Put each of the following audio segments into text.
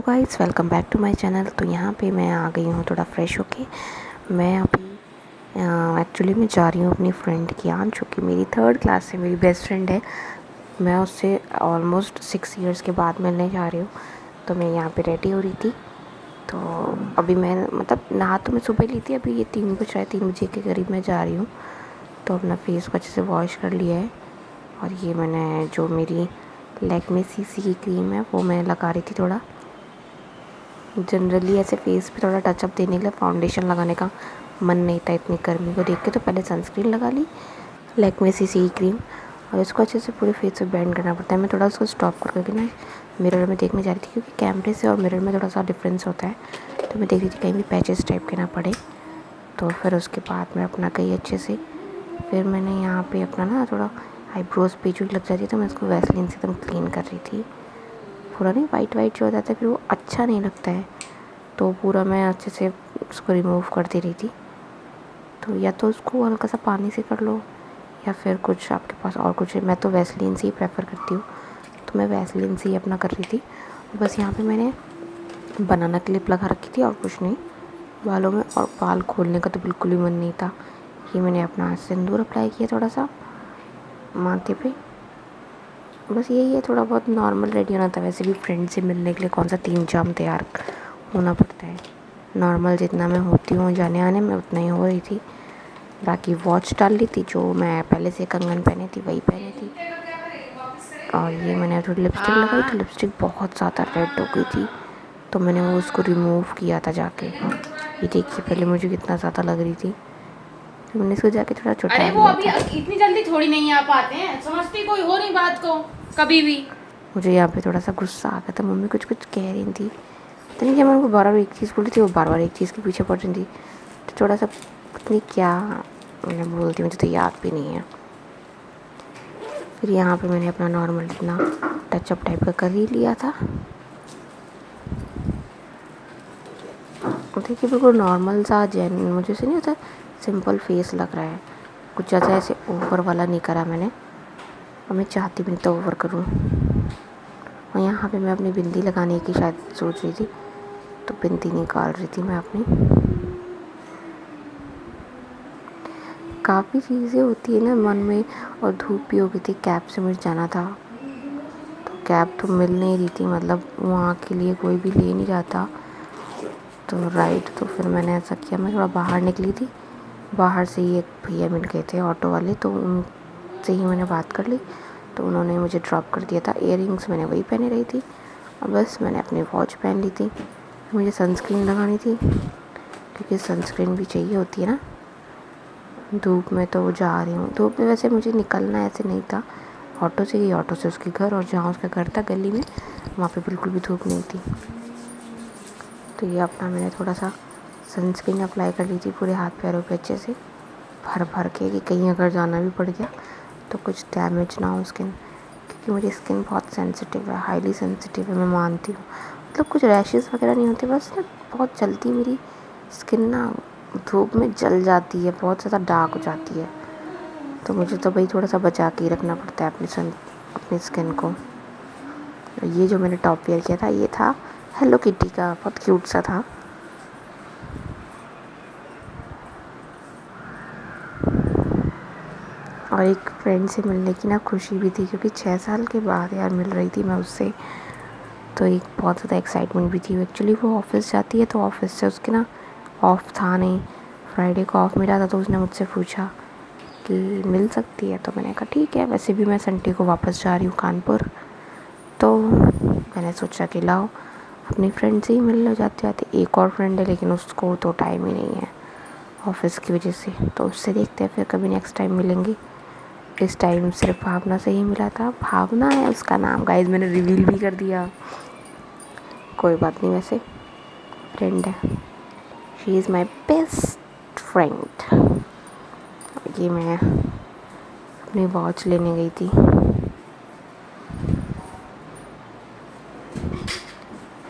Guys, welcome back to my channel. तो यहाँ पे मैं आ गई हूँ थोड़ा फ्रेश होके। मैं अभी एक्चुअली मैं जा रही हूँ अपनी फ्रेंड की यहाँ, जो कि मेरी थर्ड क्लास से मेरी बेस्ट फ्रेंड है। मैं उससे ऑलमोस्ट 6 इयर्स के बाद मिलने जा रही हूँ। तो मैं यहाँ पे रेडी हो रही थी। तो अभी मैं नहा तो मैं सुबह ली थी, अभी ये 3 बज रहा है, 3 बजे के करीब मैं जा रही हूँ। तो अपना फेस को अच्छे से वॉश कर लिया है। और ये मैंने जो मेरी लैक्मे सीसी की क्रीम है वो मैं लगा रही थी। थोड़ा जनरली ऐसे फेस पे थोड़ा टचअप देने के लिए फाउंडेशन लगाने का मन नहीं था इतनी गर्मी को देख के, तो पहले सनस्क्रीन लगा ली लैक्मे सीसी की क्रीम। और इसको अच्छे से पूरे फेस पे ब्लेंड करना पड़ता है। मैं थोड़ा उसको स्टॉप करके ना मिरर में देखने जा रही थी, क्योंकि कैमरे से और मिरर में थोड़ा सा डिफरेंस होता है। तो मैं देख रही थी कहीं भी पैचेस टाइप के ना पड़े। तो फिर उसके बाद मैं अपना कहीं अच्छे से फिर मैंने यहाँ पे अपना ना थोड़ा आईब्रोज़ पे जो लग जाती, तो मैं उसको वैसलीन से एकदम क्लीन कर रही थी। पूरा नहीं, वाइट वाइट जो हो जाता है फिर वो अच्छा नहीं लगता है। तो पूरा मैं अच्छे से उसको रिमूव कर दे रही थी। तो या तो उसको हल्का सा पानी से कर लो, या फिर कुछ आपके पास और कुछ है। मैं तो वैसलीन से ही प्रेफर करती हूँ, तो मैं वैसलीन से ही अपना कर रही थी। बस यहाँ पे मैंने बनाना क्लिप लगा रखी थी और कुछ नहीं बालों में। और बाल खोलने का तो बिल्कुल ही मन नहीं था। ये मैंने अपना सिंदूर अप्लाई किया थोड़ा सा माथे पे। बस यही है, थोड़ा बहुत नॉर्मल रेडी होना था। वैसे भी फ्रेंड से मिलने के लिए कौन सा 3 जाम तैयार होना पड़ता है। नॉर्मल जितना मैं होती हूँ जाने आने में उतना ही हो रही थी। बाकी वॉच डाल ली थी, जो मैं पहले से कंगन पहनी थी वही पहनी थी। और ये मैंने थोड़ी लिपस्टिक लगाई, तो लिपस्टिक बहुत ज़्यादा रेड हो गई थी, तो मैंने वो उसको रिमूव किया था जाके। ये देखिए पहले मुझे कितना ज़्यादा लग रही थी, तो मैंने इसको जाके थोड़ा छुटा अरे वो लिया अभी था। इतनी जल्दी थोड़ी नहीं आ पाते हैं, समझती कोई हो नहीं बात को कभी भी। मुझे यहाँ पे थोड़ा सा गुस्सा आ गया था। मम्मी कुछ कुछ कह रही थी, पता नहीं क्या, मैं उनको बार बार एक चीज़ बोल रही थी, वो बार बार एक चीज़ के पीछे पड़ रही थी। तो थोड़ा सा पता नहीं क्या मैं बोलती, मुझे तो याद भी नहीं है। फिर यहाँ पे मैंने अपना नॉर्मल इतना टचअप टाइप का कर ही लिया था। देखिए बिल्कुल नॉर्मल सा जेन्युइन, मुझे से नहीं होता, सिंपल फेस लग रहा है। कुछ ज़्यादा ऐसे ओवर वाला नहीं करा मैंने, और मैं चाहती भी नहीं तो ओवर करूँ। और यहाँ पे मैं अपनी बिंदी लगाने की शायद सोच रही थी, तो बिंदी निकाल रही थी मैं अपनी। काफ़ी चीज़ें होती है ना मन में। और धूप भी हो गई थी, कैब से मुझे जाना था, तो कैब तो मिल नहीं रही थी, वहाँ के लिए कोई भी ले नहीं रहा था। तो राइट, तो फिर मैंने ऐसा किया, मैं थोड़ा बाहर निकली थी। बाहर से ही एक भैया मिल गए थे ऑटो वाले, तो उनसे ही मैंने बात कर ली, तो उन्होंने मुझे ड्रॉप कर दिया था। इयररिंग्स मैंने वही पहने रही थी, और बस मैंने अपनी वॉच पहन ली थी। मुझे सनस्क्रीन लगानी थी, क्योंकि सनस्क्रीन भी चाहिए होती है ना धूप में। तो जा रही हूँ धूप में, वैसे मुझे निकलना ऐसे नहीं था, ऑटो से ही, ऑटो से उसके घर, और जहाँ उसका घर था गली में, वहाँ पे बिल्कुल भी धूप नहीं थी। तो ये अपना मैंने थोड़ा सा सनस्क्रीन अप्लाई कर ली थी पूरे हाथ पैरों पे अच्छे से भर भर के, कि कहीं अगर जाना भी पड़ गया तो कुछ डैमेज ना हो स्किन। क्योंकि मेरी स्किन बहुत सेंसिटिव है, हाईली सेंसिटिव है, मैं मानती हूँ। कुछ रैशेस वगैरह नहीं होते, बस ना बहुत जल्दी मेरी स्किन ना धूप में जल जाती है, बहुत ज़्यादा डार्क हो जाती है। तो मुझे तो भाई थोड़ा सा बचा के ही रखना पड़ता है अपनी स्किन को। ये जो मैंने टॉप वेयर किया था, ये था हेलो किटी का, बहुत क्यूट सा था। और एक फ्रेंड से मिलने की ना खुशी भी थी, क्योंकि 6 साल के बाद यार मिल रही थी मैं उससे। तो एक बहुत ज़्यादा एक्साइटमेंट भी थी। एक्चुअली वो ऑफ़िस जाती है, तो ऑफ़िस से उसके ना ऑफ था नहीं, फ्राइडे को ऑफ मिला था। तो उसने मुझसे पूछा कि मिल सकती है, तो मैंने कहा ठीक है। वैसे भी मैं संडे को वापस जा रही हूँ कानपुर, तो मैंने सोचा कि लाओ अपनी फ्रेंड से ही मिल लो जाते जाते। एक और फ्रेंड है, लेकिन उसको तो टाइम ही नहीं है ऑफ़िस की वजह से, तो उससे देखते हैं फिर कभी नेक्स्ट टाइम मिलेंगे। इस टाइम सिर्फ भावना से ही मिला था। भावना है उसका नाम, गाइस मैंने रिवील भी कर दिया। कोई बात नहीं, वैसे फ्रेंड है, she is my best friend. ये मैं अपनी वॉच लेने गई थी।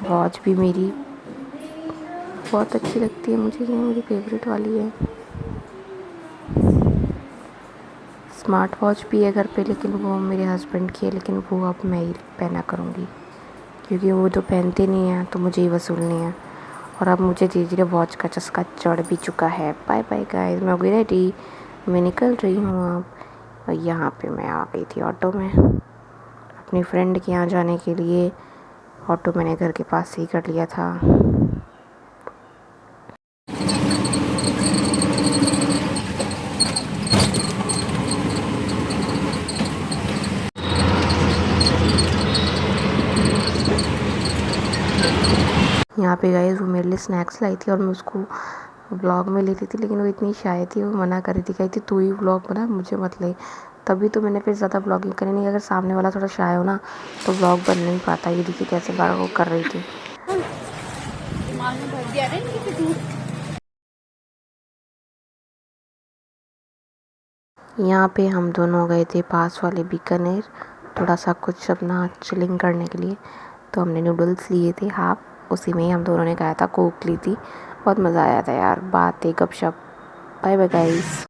वॉच भी मेरी बहुत अच्छी लगती है मुझे, ये मेरी फेवरेट वाली है। स्मार्ट वॉच भी है घर पे, लेकिन वो मेरे हस्बैंड की है, लेकिन वो अब मैं ही पहना करूँगी, क्योंकि वो तो पहनते नहीं हैं तो मुझे ही वसूलनी है। और अब मुझे धीरे धीरे वॉच का चस्का चढ़ भी चुका है। बाय बाय गाइस, मैं हो गई रेडी, मैं निकल रही हूँ अब। और यहाँ पे मैं आ गई थी ऑटो में अपनी फ्रेंड के यहाँ जाने के लिए। ऑटो मैंने घर के पास से ही कर लिया था। यहाँ पे गाइस वो मेरे लिए स्नैक्स लाई थी और मैं उसको व्लॉग में ले रही थी, लेकिन वो इतनी शाय थी, वो मना कर रही थी, कहती तू ही व्लॉग बना, मुझे मत ले। तभी तो मैंने फिर ज़्यादा व्लॉगिंग करी नहीं। अगर सामने वाला थोड़ा शाय हो ना तो व्लॉग बन नहीं पाता। ये देखिए कैसे बार वो कर रही थी। यहाँ पे हम दोनों गए थे पास वाले बीकानेर, थोड़ा सा कुछ अपना चिलिंग करने के लिए। तो हमने नूडल्स लिए थे हाफ, उसी में ही हम दोनों ने खाया था, कोक ली थी। बहुत मज़ा आया था यार, बातें गपशप। Bye bye guys.